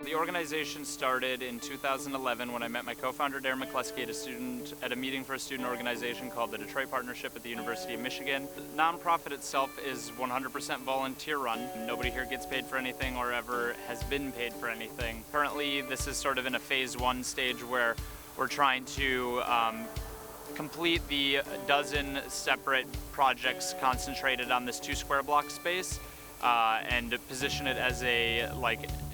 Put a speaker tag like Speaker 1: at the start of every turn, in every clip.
Speaker 1: The organization started in 2011 when I met my co-founder Darren McCluskey at a meeting for a student organization called the Detroit Partnership at the University of Michigan. The nonprofit itself is 100% volunteer run. Nobody here gets paid for anything or ever has been paid for anything. Currently, this is sort of in a phase 1 stage where we're trying to complete the dozen separate projects concentrated on this 2 square block space and position it as a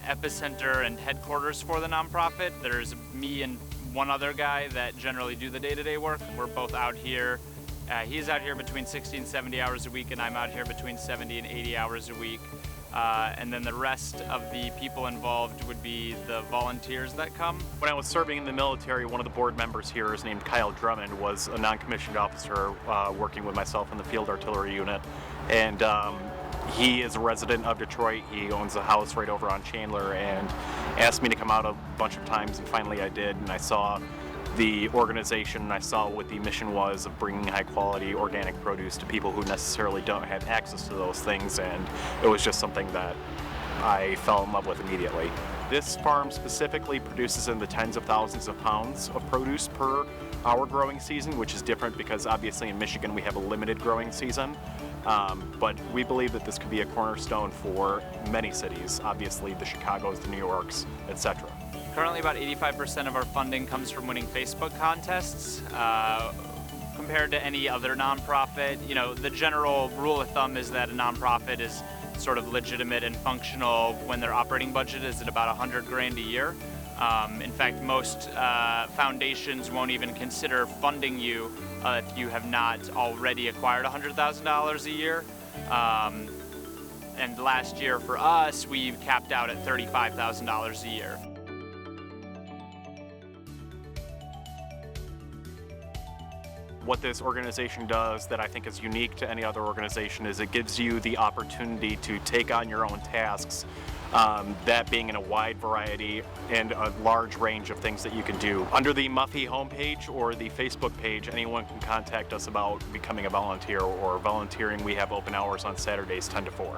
Speaker 1: epicenter and headquarters for the nonprofit. There's me and one other guy that generally do the day-to-day work. We're both out here. He's out here between 60 and 70 hours a week, and I'm out here between 70 and 80 hours a week. And then the rest of the people involved would be the volunteers that come.
Speaker 2: When I was serving in the military, one of the board members here is named Kyle Drummond, was a non-commissioned officer working with myself in the field artillery unit. And he is a resident of Detroit. He owns a house right over on Chandler and asked me to come out a bunch of times, and finally I did, and I saw the organization, and I saw what the mission was of bringing high quality organic produce to people who necessarily don't have access to those things, and it was just something that I fell in love with immediately. This farm specifically produces in the tens of thousands of pounds of produce per our growing season, which is different because obviously in Michigan we have a limited growing season. But we believe that this could be a cornerstone for many cities, obviously the Chicagos, the New Yorks, etc.
Speaker 1: Currently about 85% of our funding comes from winning Facebook contests. Compared to any other nonprofit, the general rule of thumb is that a nonprofit is sort of legitimate and functional when their operating budget is at about 100 grand a year. In fact, most foundations won't even consider funding you if you have not already acquired $100,000 a year. And last year for us, we capped out at $35,000 a year.
Speaker 2: What this organization does that I think is unique to any other organization is it gives you the opportunity to take on your own tasks, that being in a wide variety and a large range of things that you can do. Under the Muffy homepage or the Facebook page, anyone can contact us about becoming a volunteer or volunteering. We have open hours on Saturdays 10 to 4.